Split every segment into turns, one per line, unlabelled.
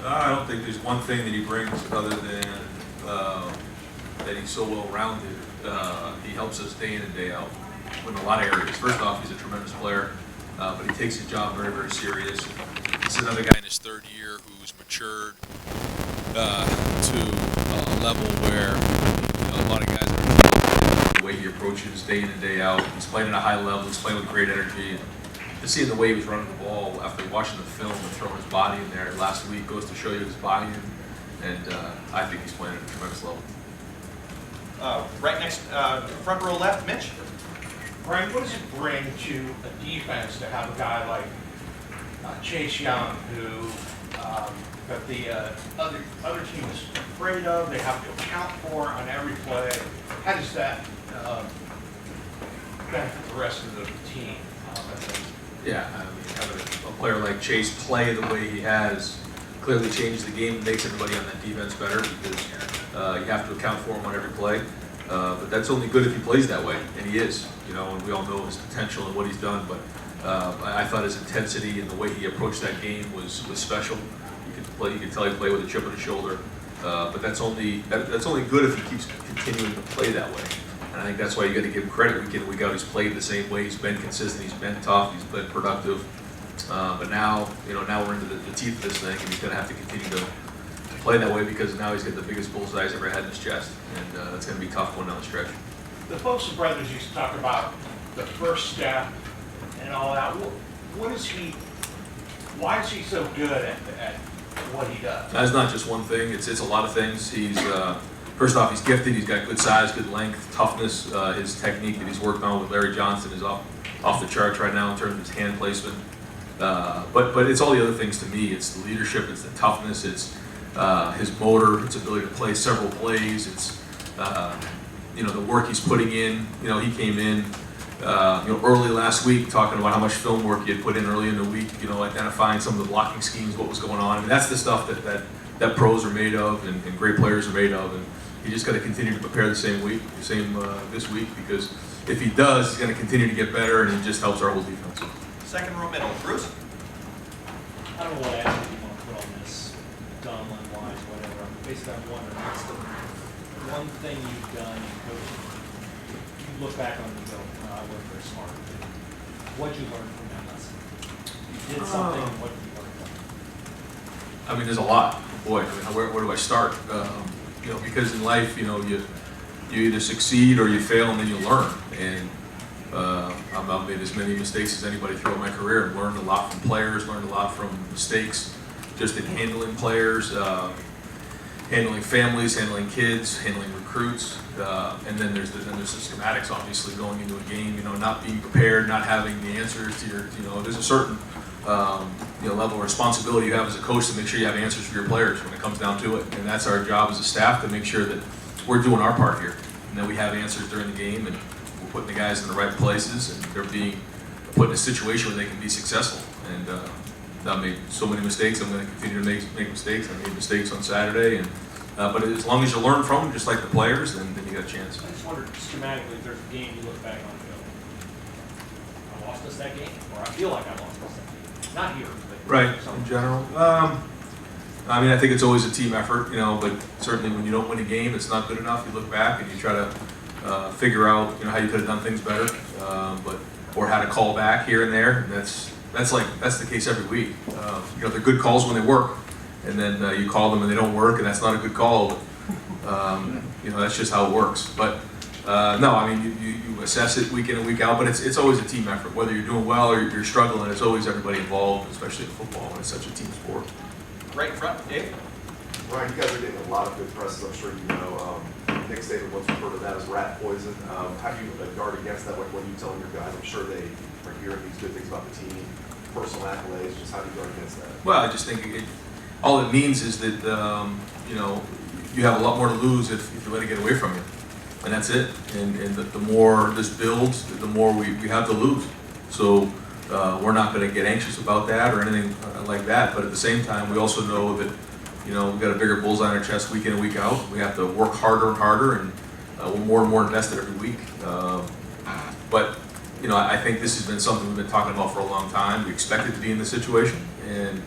I don't think there's one thing that he brings other than that he's so well-rounded. He helps us day in and day out in a lot of areas. First off, he's a tremendous player, but he takes his job very, very serious. He's another guy in his third year who's matured to a level where a lot of guys are the way he approaches day in and day out. He's playing at a high level. He's playing with great energy. And to see the way he was running the ball after watching the film and throwing his body in there last week goes to show you his buy-in, and I think he's playing at a tremendous level.
Right next, front row left, Mitch.
Brian, what does it bring to a defense to have a guy like Chase Young, who that the other team is afraid of, they have to account for on every play? How does that benefit the rest of the team?
Yeah, I mean, having a player like Chase play the way he has clearly changes the game and makes everybody on that defense better because you have to account for him on every play. But that's only good if he plays that way, and he is. You know, and we all know his potential and what he's done. But I thought his intensity and the way he approached that game was special. You could tell he played with a chip on his shoulder. But that's only good if he keeps continuing to play that way. And I think that's why you got to give him credit week in, week out. He's played the same way. He's been consistent. He's been tough. He's been productive. But now, now we're into the teeth of this thing, and he's going to have to continue to play that way because now he's got the biggest bullseye he's ever had in his chest, and that's going to be tough going down the stretch.
The Folks brothers used to talk about the first step and all that. What is he? Why is he so good at what he does?
That's not just one thing. It's a lot of things. He's first off, he's gifted. He's got good size, good length, toughness. His technique that he's worked on with Larry Johnson is off the charts right now in terms of his hand placement. But it's all the other things to me. It's the leadership. It's the toughness. It's his motor. It's ability to play several plays. It's the work he's putting in. He came in early last week talking about how much film work he had put in early in the week. Identifying some of the blocking schemes, what was going on. I mean, that's the stuff that pros are made of and great players are made of. And he just got to continue to prepare the same this week because if he does, he's going to continue to get better, and it just helps our whole defense.
Second row middle, Bruce.
I don't know what attitude you want to put on this, Dunlin-wise, whatever. Basically, I'm wondering, what's the one thing you've done in coaching? You look back on it and go, I wasn't very smart. What'd you learn from that lesson? You did something, and what did you learn from it?
I mean, there's a lot. Boy, where do I start? Because in life, you either succeed or you fail, and then you learn. And I've made as many mistakes as anybody throughout my career. I've learned a lot from players, learned a lot from mistakes, just in handling players, handling families, handling kids, handling recruits, and then there's the schematics. Obviously, going into a game, not being prepared, not having the answers to your, there's a certain level of responsibility you have as a coach to make sure you have answers for your players when it comes down to it, and that's our job as a staff to make sure that we're doing our part here, and that we have answers during the game, and we're putting the guys in the right places, and they're being put in a situation where they can be successful. And I made so many mistakes. I'm going to continue to make mistakes. I made mistakes on Saturday, and but as long as you learn from them, just like the players, then you got a chance.
I just wondered, schematically, if there's a game you look back on and go, I lost us that game, or I feel like I lost us that game. Not here, but
right, in general. I mean, I think it's always a team effort, but certainly when you don't win a game, it's not good enough. You look back and you try to figure out, how you could have done things better, or how to call back here and there. And that's the case every week. They're good calls when they work, and then you call them and they don't work, and that's not a good call. That's just how it works. But no, I mean, you assess it week in and week out, but it's always a team effort. Whether you're doing well or you're struggling, it's always everybody involved, especially in football when it's such a team sport.
Right in front, Dave.
Ryan, you guys are getting a lot of good presses, I'm sure you know. Nick Saban once referred to that as rat poison. How do you guard against that? When you telling your guys, I'm sure they are hearing these good things about the team, personal accolades. Just how do you guard against that?
Well, I just think all it means is that you have a lot more to lose if you let it get away from you, and that's it. And the more this builds, the more we have to lose. So we're not going to get anxious about that or anything like that. But at the same time, we also know that we've got a bigger bullseye on our chest week in and week out. We have to work harder and harder, and we're more and more invested every week. But I think this has been something we've been talking about for a long time. We expected to be in this situation, and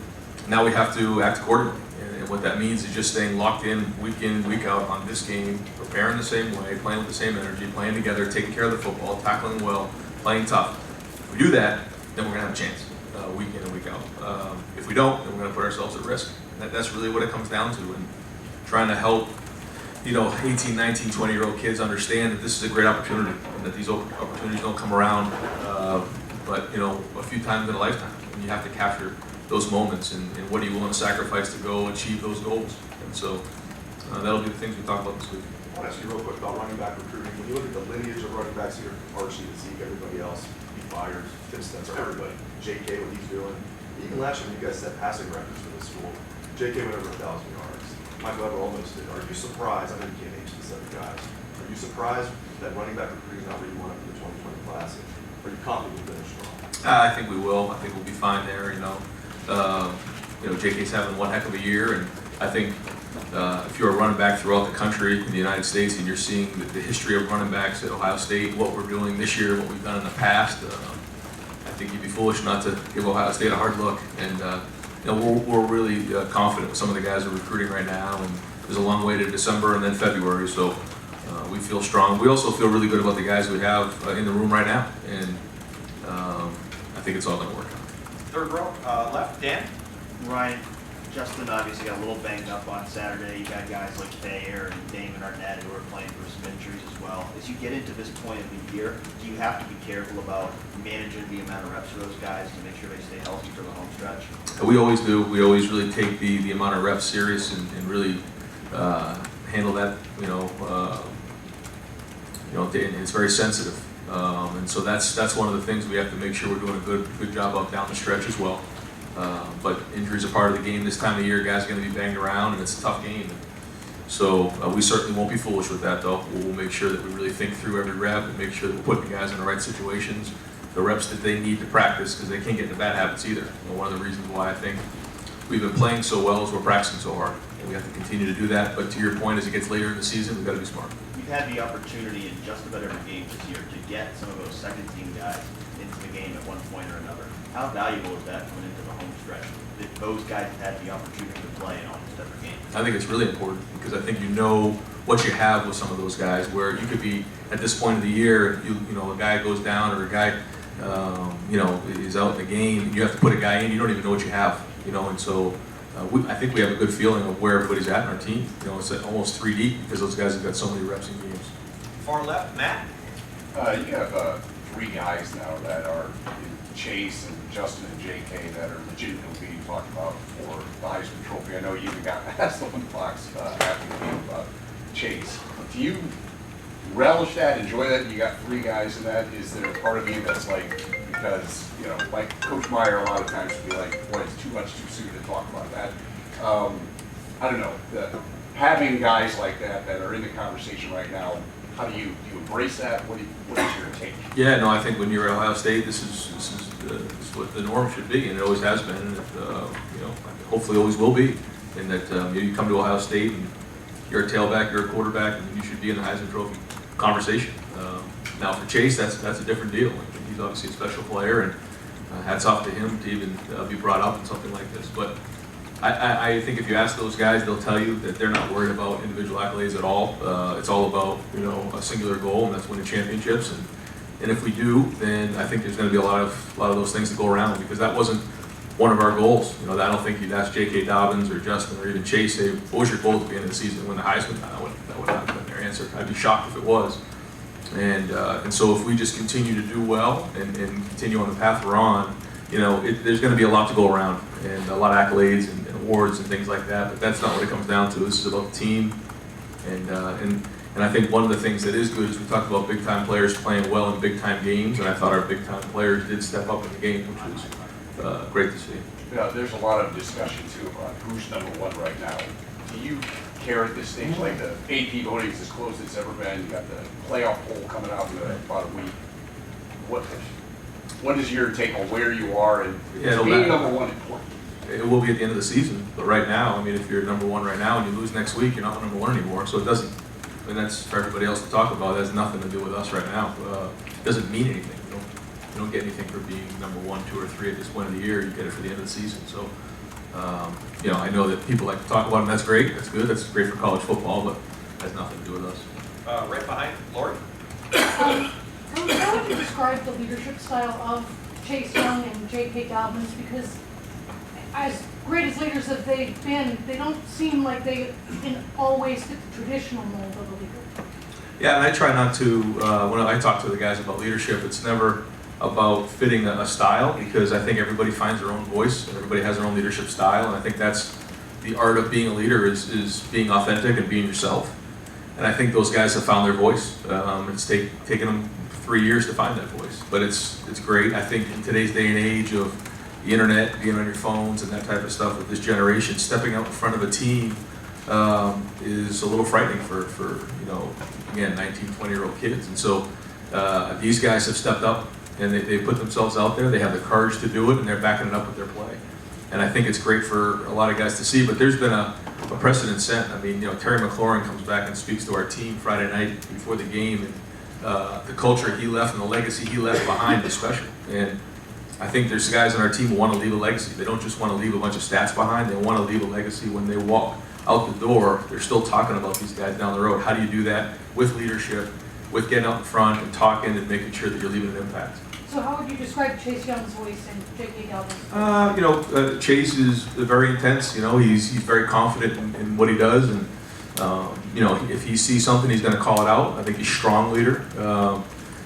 now we have to act accordingly. And what that means is just staying locked in, week out on this game, preparing the same way, playing with the same energy, playing together, taking care of the football, tackling well, playing tough. If we do that, then we're going to have a chance week in and week out. If we don't, then we're going to put ourselves at risk. That's really what it comes down to. And trying to help 18, 19, 20-year-old kids understand that this is a great opportunity and that these opportunities don't come around, but a few times in a lifetime. And you have to capture those moments and what are you willing to sacrifice to go achieve those goals. And so that'll be the things we talk about this week.
I want to ask you real quick about running back recruiting. When you look at the lineage of running backs here, Archie, Zeke, everybody else, Pete Byers, Tim Spencer, everybody, JK, what he's doing. Even last year, you guys set passing records for this school. JK went over 1,000 yards. Michael Ever almost did. Are you surprised? I know you can't name specific guys. Are you surprised that running back recruiting is not where you want it for the 2020 class? Are you confident we'll finish strong?
I think we will. I think we'll be fine there. JK's having one heck of a year, and I think if you're a running back throughout the country in the United States, and you're seeing the history of running backs at Ohio State, what we're doing this year, what we've done in the past, I think you'd be foolish not to give Ohio State a hard look. And we're really confident with some of the guys we're recruiting right now, and there's a long way to December and then February, so we feel strong. We also feel really good about the guys we have in the room right now, and I think it's all going to work out.
Third row, left, Dan.
Ryan, Justin obviously got a little banged up on Saturday. You got guys like Thayer and Damon Arnett who are playing for some injuries as well. As you get into this point of the year, do you have to be careful about managing the amount of reps for those guys to make sure they stay healthy for the home stretch?
We always do. We always really take the amount of reps serious and really handle that. It's very sensitive, and so that's one of the things we have to make sure we're doing a good job of down the stretch as well. But injuries are part of the game this time of year. Guys are going to be banged around, and it's a tough game. So we certainly won't be foolish with that, though. We'll make sure that we really think through every rep and make sure that we're putting the guys in the right situations, the reps that they need to practice, because they can't get into bad habits either. One of the reasons why I think we've been playing so well is we're practicing so hard, and we have to continue to do that. But to your point, as it gets later in the season, we've got to be smart.
You've had the opportunity in just about every game this year to get some of those second-team guys into the game at one point or another. How valuable is that coming into the home stretch, that those guys have had the opportunity to play in almost every game?
I think it's really important because I think you know what you have with some of those guys, where you could be at this point of the year, a guy goes down or a guy is out in the game, and you have to put a guy in, you don't even know what you have, and so I think we have a good feeling of where everybody's at in our team. It's almost 3 deep because those guys have got so many reps in games.
Far left, Matt.
You have 3 guys now that are Chase and Justin and JK that are legitimately being talked about for the Heisman Trophy. I know you even got asked on Fox after the game about Chase. Do you relish that, enjoy that? You got 3 guys in that. Is there a part of you that's like, because, like Coach Meyer a lot of times would be like, boy, it's too much too soon to talk about that. I don't know, having guys like that are in the conversation right now, how do you embrace that? What is your take?
Yeah, no, I think when you're at Ohio State, this is what the norm should be, and it always has been, and hopefully always will be. And that you come to Ohio State and you're a tailback, you're a quarterback, and you should be in the Heisman Trophy conversation. Now for Chase, that's a different deal. He's obviously a special player, and hats off to him to even be brought up in something like this. But I think if you ask those guys, they'll tell you that they're not worried about individual accolades at all. It's all about a singular goal, and that's winning championships. And if we do, then I think there's going to be a lot of those things to go around, because that wasn't one of our goals. I don't think you'd ask J.K. Dobbins or Justin or even Chase, say, what was your goal at the end of the season to win the Heisman? That would not have been their answer. I'd be shocked if it was. And so if we just continue to do well and continue on the path we're on, there's going to be a lot to go around and a lot of accolades and awards and things like that. But that's not what it comes down to. This is about the team. And I think one of the things that is good is we talked about big-time players playing well in big-time games, and I thought our big-time players did step up in the game, which was great to see.
Yeah, there's a lot of discussion too about who's number 1 right now. Do you care at this stage? Like the AP voting is as close as it's ever been. You got the playoff poll coming out in about a week. What is your take on where you are and being number 1 important?
It will be at the end of the season, but right now, if you're number 1 right now and you lose next week, you're not number 1 anymore. So it doesn't. That's for everybody else to talk about. It has nothing to do with us right now. It doesn't mean anything. You don't get anything for being number 1, 2, or 3 at this point of the year. You get it for the end of the season. So I know that people like to talk about him. That's great. That's good. That's great for college football, but has nothing to do with us.
Right behind, Lori.
Coach, how would you describe the leadership style of Chase Young and J.K. Dobbins? Because as great as leaders as they've been, they don't seem like they can always fit the traditional mold of a leader.
Yeah, and I try not to, when I talk to the guys about leadership, it's never about fitting a style, because I think everybody finds their own voice and everybody has their own leadership style, and I think that's the art of being a leader is being authentic and being yourself. And I think those guys have found their voice. It's taken them 3 years to find that voice, but it's great. I think in today's day and age of the internet, being on your phones and that type of stuff with this generation, stepping out in front of a team is a little frightening for again, 19, 20-year-old kids. And so these guys have stepped up and they put themselves out there. They have the courage to do it, and they're backing it up with their play. And I think it's great for a lot of guys to see, but there's been a precedent set. I mean, Terry McLaurin comes back and speaks to our team Friday night before the game, and the culture he left and the legacy he left behind is special. And I think there's guys on our team who want to leave a legacy. They don't just want to leave a bunch of stats behind. They want to leave a legacy when they walk out the door. They're still talking about these guys down the road. How do you do that with leadership, with getting out in front and talking and making sure that you're leaving an impact?
So how would you describe Chase Young's voice and J.K. Dobbins' voice?
Chase is very intense. He's very confident in what he does, and if he sees something, he's going to call it out. I think he's a strong leader.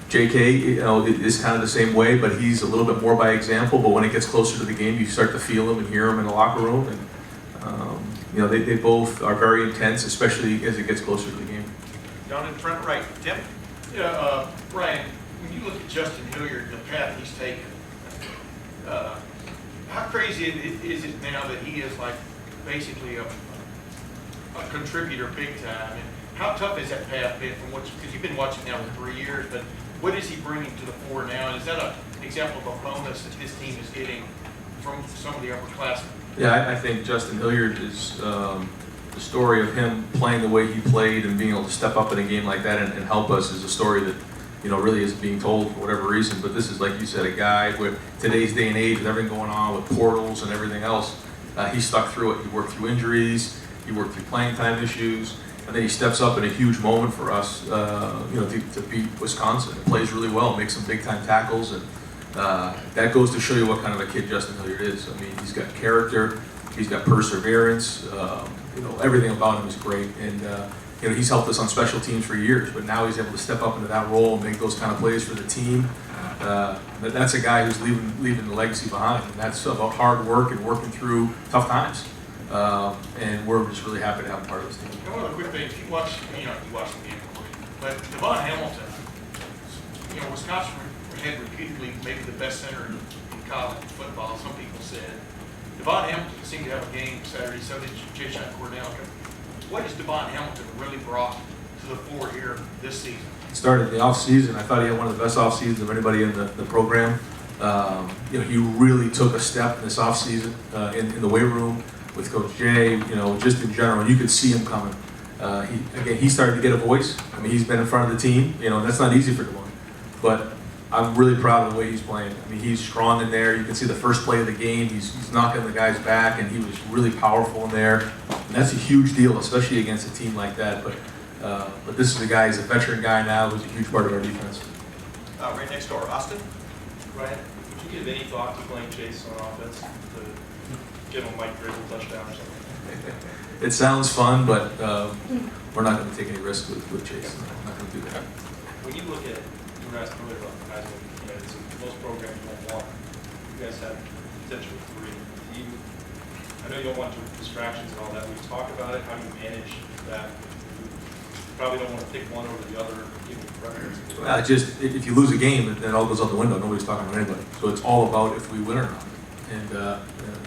J.K. is kind of the same way, but he's a little bit more by example. But when it gets closer to the game, you start to feel him and hear him in the locker room, and they both are very intense, especially as it gets closer to the game.
Down in front right, Tim.
Yeah, Brian, when you look at Justin Hilliard, the path he's taken, how crazy is it now that he is like basically a contributor big time? And how tough has that path been from because you've been watching now for 3 years, but what is he bringing to the fore now? And is that an example of a bonus that this team is getting from some of the upperclassmen?
Yeah, I think Justin Hilliard is the story of him playing the way he played and being able to step up in a game like that and help us is a story that really isn't being told for whatever reason. But this is, like you said, a guy with today's day and age, with everything going on with portals and everything else, he stuck through it. He worked through injuries, he worked through playing time issues, and then he steps up in a huge moment for us, to beat Wisconsin. He plays really well, makes some big time tackles, and that goes to show you what kind of a kid Justin Hilliard is. I mean, he's got character, he's got perseverance, everything about him is great. And he's helped us on special teams for years, but now he's able to step up into that role and make those kind of plays for the team. That's a guy who's leaving the legacy behind, and that's about hard work and working through tough times. And we're just really happy to have him part of this team.
And one of the quick things, you watch the game, but Devon Hamilton, Wisconsin had repeatedly maybe the best center in college football, some people said. Devon Hamilton seemed to have a game Saturday, so did Jay Cornell. What has Devon Hamilton really brought to the fore here this season?
Started the off season. I thought he had one of the best off seasons of anybody in the program. He really took a step in this off season in the weight room with Coach Jay. Just in general, you could see him coming. He started to get a voice. I mean, he's been in front of the team. That's not easy for Devon, but I'm really proud of the way he's playing. I mean, he's strong in there. You can see the first play of the game. He's knocking the guys back, and he was really powerful in there. And that's a huge deal, especially against a team like that. But this is a guy, he's a veteran guy now, who's a huge part of our defense.
Right next door, Austin.
Ryan, would you give any thought to playing Chase on offense to give him a Mike Grable touchdown or something?
It sounds fun, but we're not going to take any risks with Chase. We're not going to do that.
When you look at, you were asking earlier about the guys, most programs won't want. You guys have potentially 3. I know you don't want distractions and all that. We talk about it. How do you manage that? You probably don't want to pick one over the other.
Just if you lose a game, then it all goes out the window. Nobody's talking about anybody. So it's all about if we win or not. And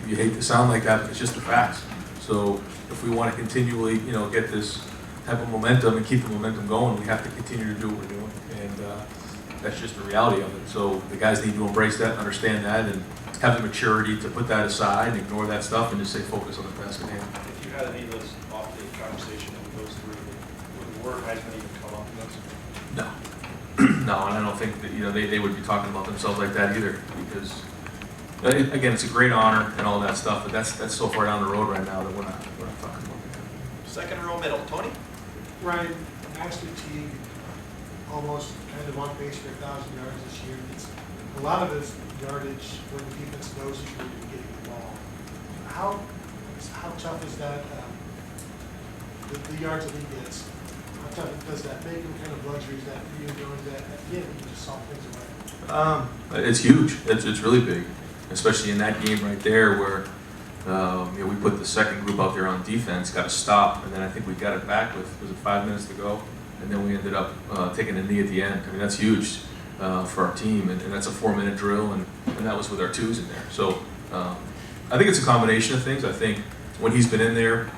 you hate to sound like that, but it's just the facts. So if we want to continually, get this type of momentum and keep the momentum going, we have to continue to do what we're doing. And that's just the reality of it. So the guys need to embrace that, understand that, and have the maturity to put that aside and ignore that stuff and just stay focused on the task at hand.
If you had any of those off-date conversations with those 3, would the word Heisman even come up in those?
No, and I don't think that they would be talking about themselves like that either, because again, it's a great honor and all that stuff, but that's so far down the road right now that we're not talking about that.
Second row middle, Tony?
Ryan, master team, almost kind of on pace for 1,000 yards this year. It's, a lot of it's yardage when the defense knows he's going to be getting the ball. How tough is that, the yards that he gets? How tough does that make him, kind of luxuries that for you knowing that at the end you just solve things away?
It's huge. It's really big, especially in that game right there where we put the second group out there on defense, got a stop, and then I think we got it back with, was it 5 minutes to go? And then we ended up taking a knee at the end. I mean, that's huge for our team, and that's a 4-minute drill, and that was with our twos in there. So I think it's a combination of things. I think when he's been in there,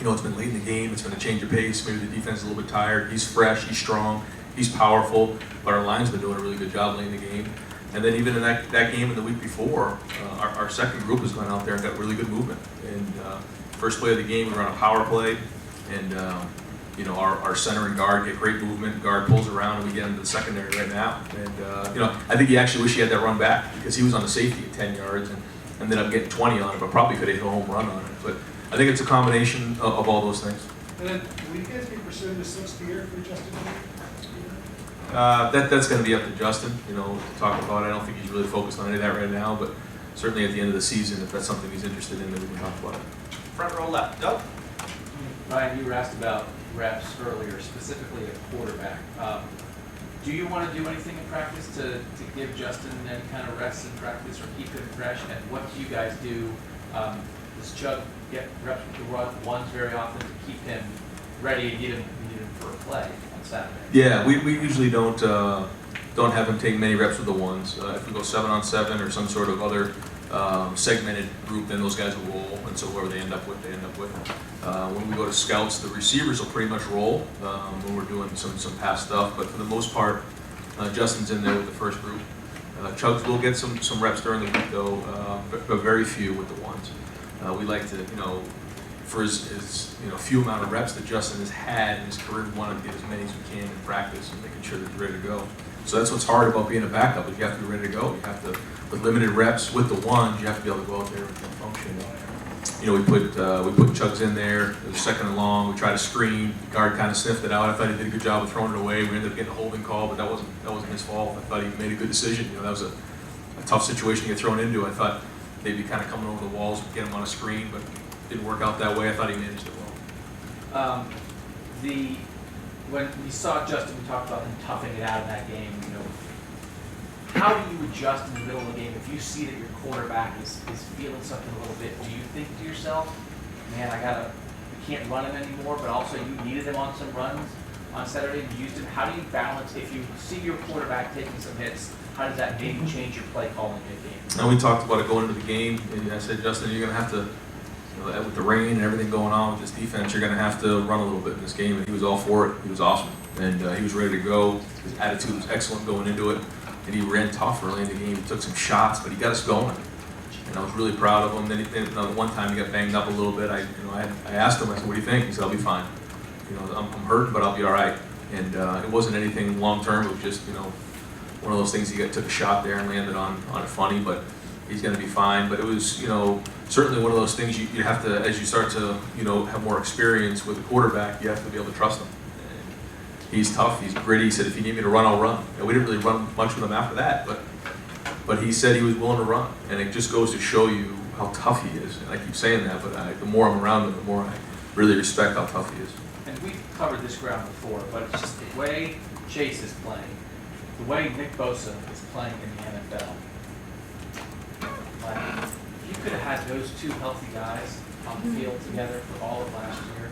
it's been late in the game, it's been a change of pace, maybe the defense is a little bit tired, he's fresh, he's strong, he's powerful, but our line's been doing a really good job late in the game. And then even in that game in the week before, our second group has gone out there and got really good movement. And first play of the game, we run a power play, and our center and guard get great movement. Guard pulls around, and we get into the secondary right now. And I think he actually wish he had that run back because he was on the safety at 10 yards and ended up getting 20 on it, but probably could have hit a home run on it. But I think it's a combination of all those things.
And then, will you guys be pursuing the 6th year for Justin?
That's going to be up to Justin, to talk about. I don't think he's really focused on any of that right now, but certainly at the end of the season, if that's something he's interested in, then we can talk about it.
Front row left, Doug?
Ryan, you were asked about reps earlier, specifically at quarterback. Do you want to do anything in practice to give Justin any kind of reps in practice or keep him fresh? And what do you guys do? Does Chuck get reps with the ones very often to keep him ready and need him for a play on Saturday?
Yeah, we usually don't have him take many reps with the ones. If we go 7-on-7 or some sort of other segmented group, then those guys will roll, and so whoever they end up with, they end up with. When we go to scouts, the receivers will pretty much roll when we're doing some pass stuff, but for the most part, Justin's in there with the first group. Chugs will get some reps during the week though, but very few with the ones. We like to, for his few amount of reps that Justin has had in his career, we want to get as many as we can in practice and making sure that he's ready to go. So that's what's hard about being a backup, is you have to be ready to go. You have to, with limited reps with the ones, you have to be able to go out there and function. We put Chugs in there. It was second and long. We tried to screen. The guard kind of sniffed it out. I thought he did a good job of throwing it away. We ended up getting a holding call, but that wasn't his fault. I thought he made a good decision. That was a tough situation to get thrown into. I thought they'd be kind of coming over the walls and get him on a screen, but it didn't work out that way. I thought he managed it well.
When we saw Justin, we talked about him toughing it out in that game. How do you adjust in the middle of the game if you see that your quarterback is feeling something a little bit? Do you think to yourself, man, we can't run him anymore, but also you needed him on some runs on Saturday and you used him. How do you balance, if you see your quarterback taking some hits, how does that maybe change your play calling mid-game?
And we talked about it going into the game, and I said, Justin, you're going to have to, with the rain and everything going on with this defense, you're going to have to run a little bit in this game. And he was all for it. He was awesome. And he was ready to go. His attitude was excellent going into it. And he ran tough early in the game. He took some shots, but he got us going. And I was really proud of him. Then one time he got banged up a little bit. I asked him, I said, what do you think? He said, I'll be fine. I'm hurt, but I'll be all right. And it wasn't anything long term. It was just, one of those things. He took a shot there and landed on it funny, but he's going to be fine. But it was, certainly one of those things you have to, as you start to, have more experience with the quarterback, you have to be able to trust him. And he's tough. He's gritty. He said, if you need me to run, I'll run. And we didn't really run much with him after that, but he said he was willing to run. And it just goes to show you how tough he is. And I keep saying that, but the more I'm around him, the more I really respect how tough he is.
And we've covered this ground before, but it's just the way Chase is playing, the way Nick Bosa is playing in the NFL. Like, if you could have had those two healthy guys on the field together for all of last year,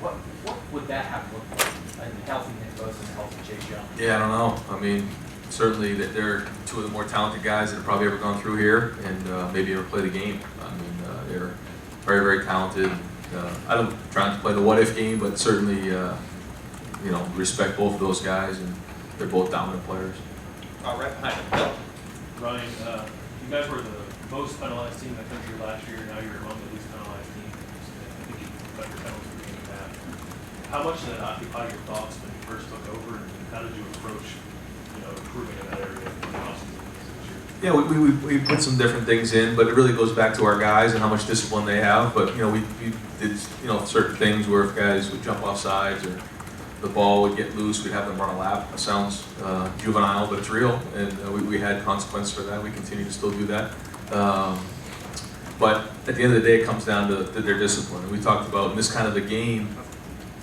what would that have looked like? A healthy Nick Bosa and a healthy Chase Young?
Yeah, I don't know. I mean, certainly that they're two of the more talented guys that have probably ever gone through here and maybe ever played a game. I mean, they're very, very talented. I don't try to play the what-if game, but certainly, respect both of those guys, and they're both dominant players.
Right behind him, Bill.
Ryan, you guys were the most penalized team in the country last year. Now you're among the least penalized teams. I think you cut your penalties per game in half. How much did that occupy your thoughts when you first took over, and how did you approach, improving in that area in the offseason this year?
Yeah, we put some different things in, but it really goes back to our guys and how much discipline they have. But, we did, certain things where if guys would jump off sides or the ball would get loose, we'd have them run a lap. It sounds juvenile, but it's real, and we had consequence for that. We continue to still do that. But at the end of the day, it comes down to their discipline. And we talked about in this kind of a game,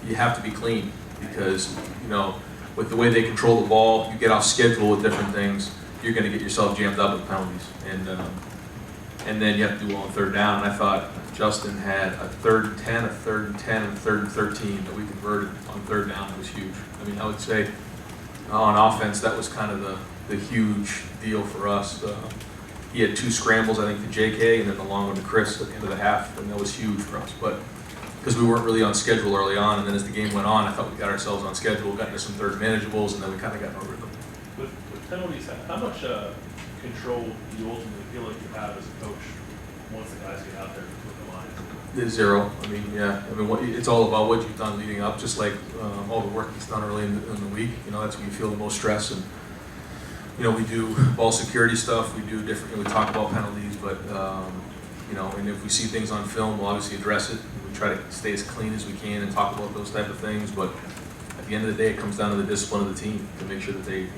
you have to be clean because, with the way they control the ball, you get off schedule with different things, you're going to get yourself jammed up with penalties. And then you have to do well on third down. And I thought Justin had a 3rd and 10, a 3rd and 10, and a 3rd and 13 that we converted on third down. It was huge. I mean, I would say on offense, that was kind of the huge deal for us. He had 2 scrambles, I think, to JK, and then the long one to Chris at the end of the half, and that was huge for us. But because we weren't really on schedule early on, and then as the game went on, I thought we got ourselves on schedule, got into some third manageables, and then we kind of got in a rhythm.
With penalties, how much control do you ultimately feel like you have as a coach once the guys get out there with the line?
Zero. I mean, it's all about what you've done leading up, just like all the work that's done early in the week. That's when you feel the most stress. And, we do ball security stuff. We do different, we talk about penalties, but, and if we see things on film, we'll obviously address it. We try to stay as clean as we can and talk about those type of things. But at the end of the day, it comes down to the discipline of the team to make sure that they,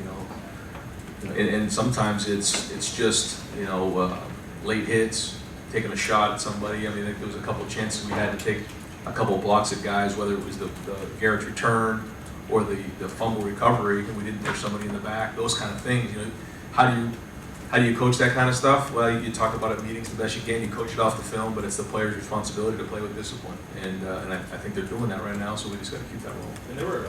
and sometimes it's just, late hits, taking a shot at somebody. I mean, there was a couple of chances we had to take a couple of blocks at guys, whether it was the Garrett's return or the fumble recovery, and we didn't push somebody in the back. Those kind of things. How do you coach that kind of stuff? Well, you talk about it in meetings the best you can. You coach it off the film, but it's the player's responsibility to play with discipline, and I think they're doing that right now. So we just got to keep that rolling.
And there were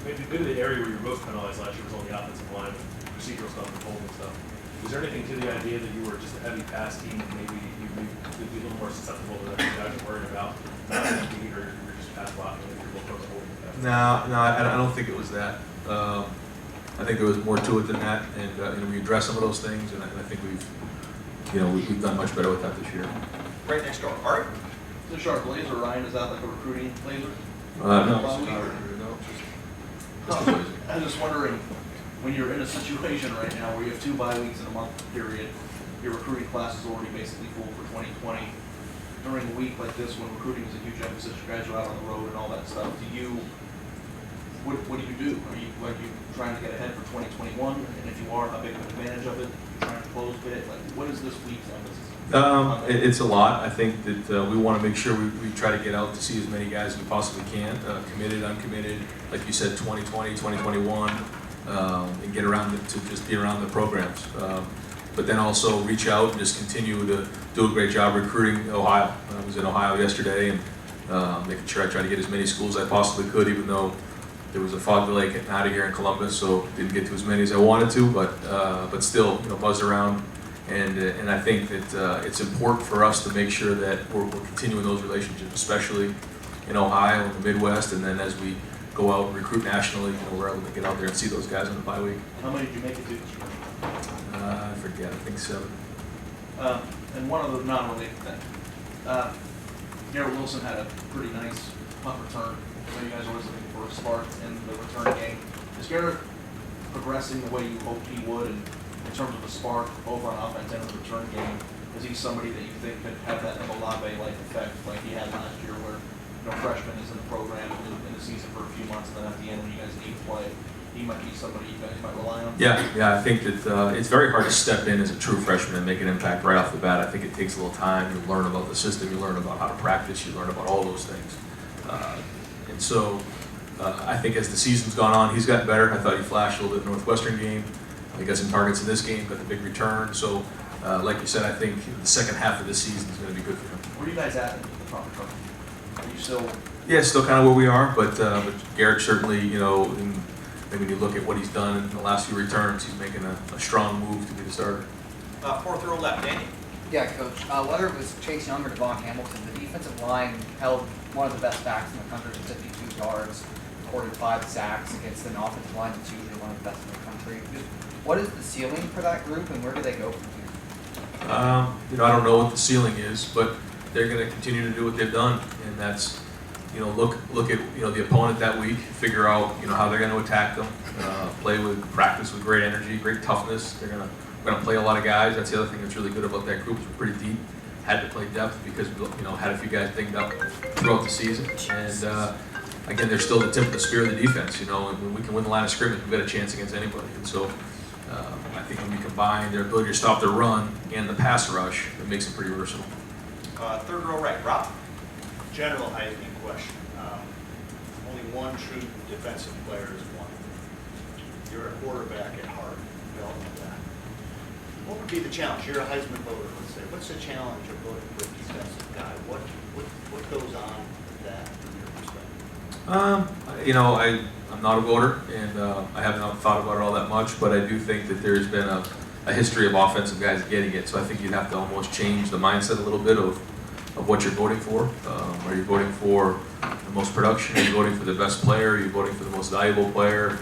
maybe the area where you were most penalized last year was on the offensive line, procedural stuff and holding stuff. Was there anything to the idea that you were just a heavy pass team and maybe you could be a little more susceptible to what you guys are worried about? Not beat or you're just pass blocking if you're both holding the pass?
No, I don't think it was that. I think there was more to it than that, and we addressed some of those things, and I think we've done much better with that this year.
Right next door. Art?
The sharp laser, Ryan, is that like a recruiting laser?
No,
I'm just wondering, when you're in a situation right now where you have 2 bye weeks in a month period, your recruiting class is already basically full for 2020. During a week like this, when recruiting is a huge emphasis, you guys are out on the road and all that stuff, what do you do? Are you trying to get ahead for 2021? And if you are, how big of an advantage of it? You're trying to close bit? Like, what is this week's emphasis?
It's a lot. I think that we want to make sure we try to get out to see as many guys as we possibly can, committed, uncommitted, like you said, 2020, 2021, and get around to just be around the programs. But then also reach out and just continue to do a great job recruiting Ohio. I was in Ohio yesterday and making sure I try to get as many schools as I possibly could, even though there was a fog delay getting out of here in Columbus, so didn't get to as many as I wanted to, but still, buzzed around. And I think that it's important for us to make sure that we're continuing those relationships, especially in Ohio and the Midwest, and then as we go out and recruit nationally, we're able to get out there and see those guys on the bye week.
How many did you make it to this year?
I forget, I think 7.
And one other non-related thing. Garrett Wilson had a pretty nice punt return. I know you guys are always looking for a spark in the return game. Is Garrett progressing the way you hoped he would in terms of a spark over on offense and the return game? Is he somebody that you think could have that Olave-like effect like he had last year where freshman is in the program in the season for a few months and then at the end when you guys need to play, he might be somebody you guys might rely on?
Yeah, I think that it's very hard to step in as a true freshman and make an impact right off the bat. I think it takes a little time. You learn about the system, you learn about how to practice, you learn about all those things. And so I think as the season's gone on, he's gotten better. I thought he flashed a little bit in the Northwestern game. He got some targets in this game, got the big return. So like you said, I think the second half of this season is going to be good for him.
Where are you guys at in the front recovery? Are you still?
Yeah, still kind of where we are, but Garrett certainly, when you look at what he's done in the last few returns, he's making a strong move to be the starter.
Fourth row left, Danny.
Yeah, Coach. Whether it was Chase Young or Devon Hamilton, the defensive line held one of the best backs in the country with 52 yards, recorded 5 sacks against an offensive line that's usually one of the best in the country. Just, what is the ceiling for that group, and where do they go from here?
I don't know what the ceiling is, but they're going to continue to do what they've done, and that's, look at the opponent that week, figure out how they're going to attack them, practice with great energy, great toughness. They're going to we're gonna play a lot of guys. That's the other thing that's really good about that group is we're pretty deep. Had to play depth because we, had a few guys dinged up throughout the season. And again, they're still the tip of the spear of the defense. And when we can win the line of scrimmage, we've got a chance against anybody. And so I think when we combine their ability to stop the run and the pass rush, it makes them pretty versatile.
Third row right, Rob?
General Heisman question. Only one true defensive player is one. You're a quarterback at heart. We all know that. What would be the challenge? You're a Heisman voter, let's say. What's the challenge of voting for a defensive guy? What goes on with that from your perspective?
I'm not a voter, and I have not thought about it all that much, but I do think that there's been a history of offensive guys getting it, so I think you'd have to almost change the mindset a little bit of what you're voting for. Are you voting for the most production? Are you voting for the best player? Are you voting for the most valuable player?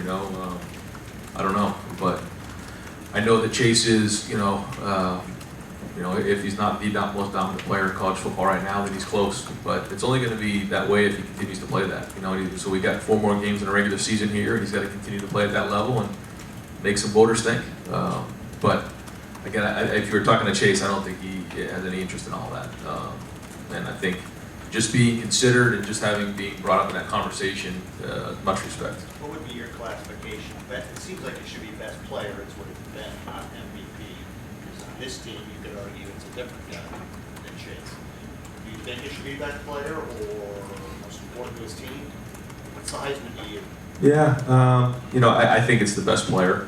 I don't know, but I know that Chase is, if he's not the most dominant player in college football right now, then he's close. But it's only going to be that way if he continues to play that. So we got 4 more games in a regular season here, and he's got to continue to play at that level and make some voters think. But again, if you were talking to Chase, I don't think he has any interest in all that. And I think just being considered and just being brought up in that conversation, much respect.
What would be your classification? It seems like it should be best player. It's what it's been, not MVP. Because on this team, you could argue it's a different guy than Chase. Do you think it should be best player or most important to his team? What's the Heisman to you?
Yeah, I think it's the best player.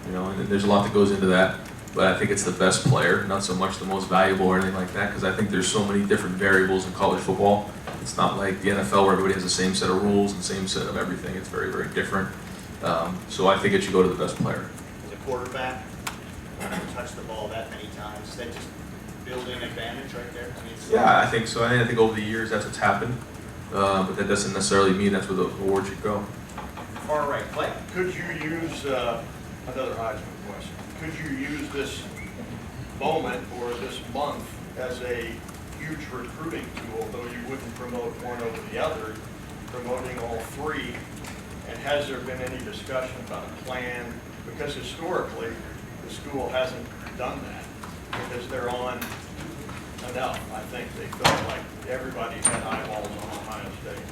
And there's a lot that goes into that. But I think it's the best player, not so much the most valuable or anything like that, because I think there's so many different variables in college football. It's not like the NFL where everybody has the same set of rules and same set of everything. It's very, very different. So I think it should go to the best player.
As a quarterback, touch the ball that many times, is that just building advantage right there?
Yeah, I think so. I think over the years that's what's happened. But that doesn't necessarily mean that's where the award should go.
Far right, Clay?
Could you use, another Heisman question, could you use this moment or this month as a huge recruiting tool, though you wouldn't promote one over the other, promoting all three? And has there been any discussion about a plan? Because historically, the school hasn't done that because they're on enough. I think they felt like everybody had eyeballs on Ohio State.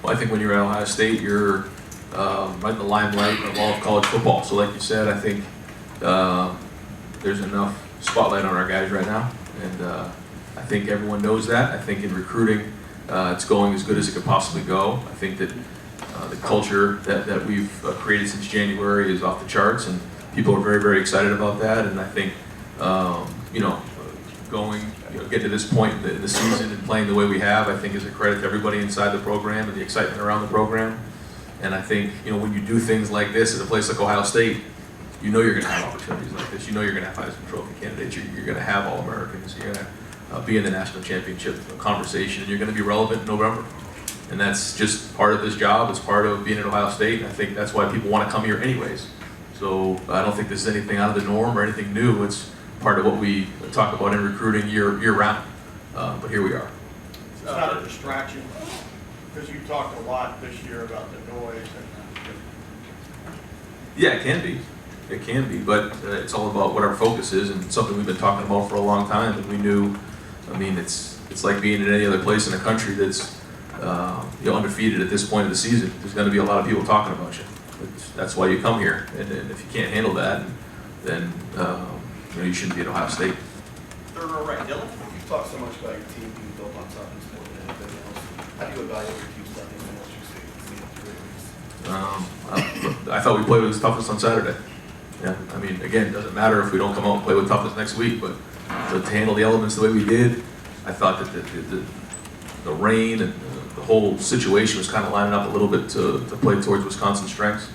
Well, I think when you're at Ohio State, you're right in the limelight of all of college football. So like you said, I think there's enough spotlight on our guys right now. And I think everyone knows that. I think in recruiting, it's going as good as it could possibly go. I think that the culture that we've created since January is off the charts, and people are very, very excited about that. And I think, get to this point in the season and playing the way we have, I think is a credit to everybody inside the program and the excitement around the program. And I think, when you do things like this at a place like Ohio State, you're going to have opportunities like this. You're going to have Heisman Trophy candidates. You're going to have All-Americans. You're going to be in the national championship conversation, and you're going to be relevant in November. And that's just part of this job. It's part of being at Ohio State, and I think that's why people want to come here anyways. So I don't think this is anything out of the norm or anything new. It's part of what we talk about in recruiting year-round. But here we are.
It's not a distraction, because you talked a lot this year about the noise and
Yeah, it can be. It can be, but it's all about what our focus is, and something we've been talking about for a long time. And we knew, it's like being in any other place in the country that's undefeated at this point of the season. There's going to be a lot of people talking about you. That's why you come here, and if you can't handle that, then you shouldn't be at Ohio State.
Third row right, Dylan?
You've talked so much about your team being built on toughness more than anything else. How do you evaluate your team's toughness in what you see?
I thought we played with his toughness on Saturday. Yeah, again, it doesn't matter if we don't come out and play with toughness next week, but to handle the elements the way we did, I thought that the rain and the whole situation was kind of lining up a little bit to play towards Wisconsin's strengths.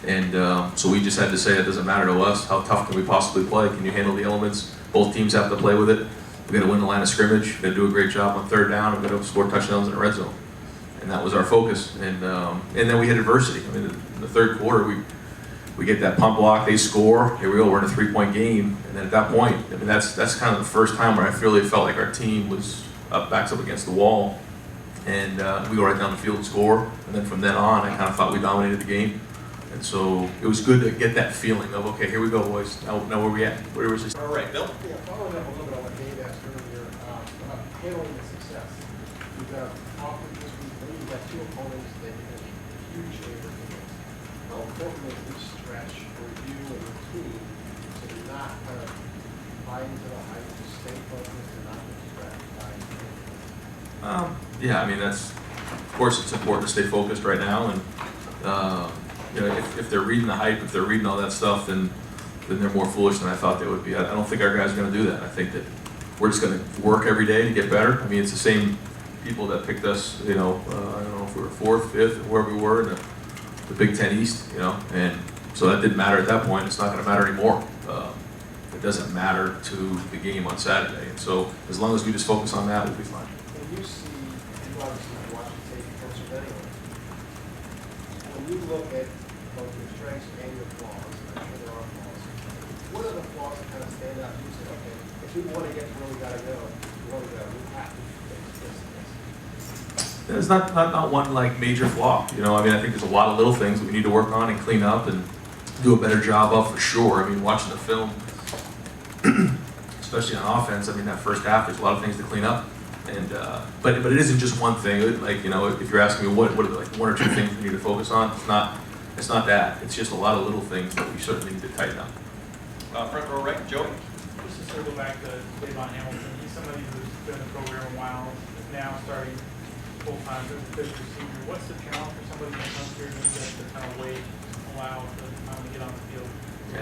And so we just had to say it doesn't matter to us. How tough can we possibly play? Can you handle the elements? Both teams have to play with it. We've got to win the line of scrimmage. We've got to do a great job on third down. We've got to score touchdowns in the red zone. And that was our focus. And then we had adversity. In the third quarter, we get that pump block, they score, here we go, we're in a 3-point game. And then at that point, that's kind of the first time where I really felt like our team was backs up against the wall. And we go right down the field and score. And then from then on, I kind of thought we dominated the game. And so it was good to get that feeling of, okay, here we go, boys. Now where we at? Where was this?
All right, Bill?
Yeah, following up a little bit on what Dave asked earlier, about handling the success. You've got often this week, you've got two opponents that you have huge favorites against. How important is this stretch for you and your team to not kind of buy into the hype, to stay focused and not get distracted by
Yeah, I mean, of course, it's important to stay focused right now. And, you know, if they're reading the hype, if they're reading all that stuff, then they're more foolish than I thought they would be. I don't think our guys are going to do that. I think that we're just going to work every day to get better. I mean, it's the same people that picked us, you know, I don't know if we were 4th, 5th, wherever we were in the Big Ten East, you know, and so that didn't matter at that point. It's not going to matter anymore. It doesn't matter to the game on Saturday. And so as long as we just focus on that, we'll be fine.
When you see, you obviously watch the tape closer than anyone, when you look at both your strengths and your flaws, I'm sure there are flaws, what are the flaws that kind of stand out? You say, okay, if we want to get to where we got to go, we have to fix this and this.
There's not one like major flaw, you know. I mean, I think there's a lot of little things that we need to work on and clean up and do a better job of for sure. I mean, watching the film, especially on offense, I mean, that first half, there's a lot of things to clean up. And but it isn't just one thing. Like, you know, if you're asking me what are like 1 or 2 things we need to focus on, it's not that. It's just a lot of little things that we certainly need to tighten up.
Front row right, Joey?
Just to circle back to Davon Hamilton, he's somebody who's been in the program a while, is now starting full-time as a fifth receiver. What's the challenge for somebody that comes here and gets to kind of wait a while to finally get on the field?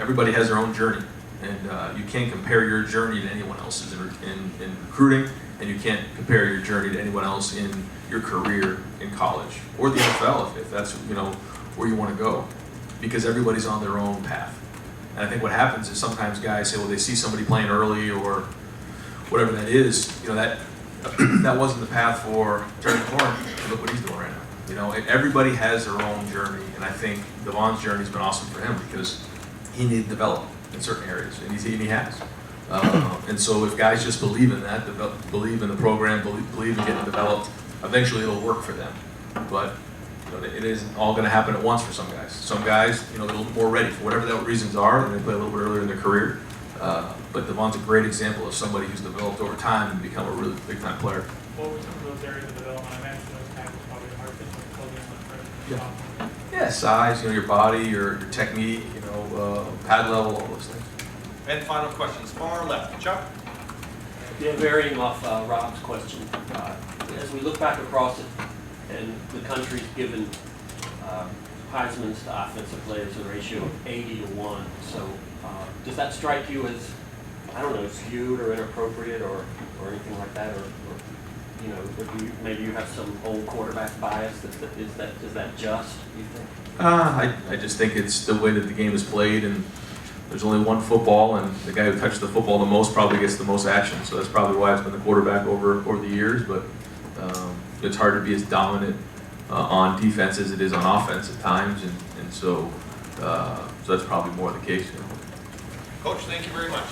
Everybody has their own journey, and you can't compare your journey to anyone else's in recruiting, and you can't compare your journey to anyone else in your career in college or the NFL if that's, you know, where you want to go, because everybody's on their own path. And I think what happens is sometimes guys say, well, they see somebody playing early or whatever that is, you know, that wasn't the path for turning the corner. Look what he's doing right now. You know, and everybody has their own journey, and I think Devon's journey's been awesome for him because he needed to develop in certain areas, and he has. And so if guys just believe in that, believe in the program, believe in getting developed, eventually it'll work for them. But you know, it isn't all going to happen at once for some guys. Some guys, you know, they're a little more ready for whatever their reasons are, and they play a little bit earlier in their career. But Devon's a great example of somebody who's developed over time and become a really big-time player.
What were some of those areas of development? I imagine those tackles probably the hardest thing to plug in on freshman.
Yeah, size, you know, your body, your technique, you know, pad level, all those things.
And final questions, far left, Chuck?
Yeah, varying off Rob's question, as we look back across it, and the country's given Heisman's to offensive players a ratio of 80 to 1. So does that strike you as, I don't know, skewed or inappropriate or anything like that? Or you know, maybe you have some old quarterback bias? Is that just, you think?
I just think it's the way that the game is played, and there's only one football, and the guy who touches the football the most probably gets the most action. So that's probably why it's been the quarterback over the years. But it's hard to be as dominant on defense as it is on offense at times, and so that's probably more the case. You know?
Coach, thank you very much.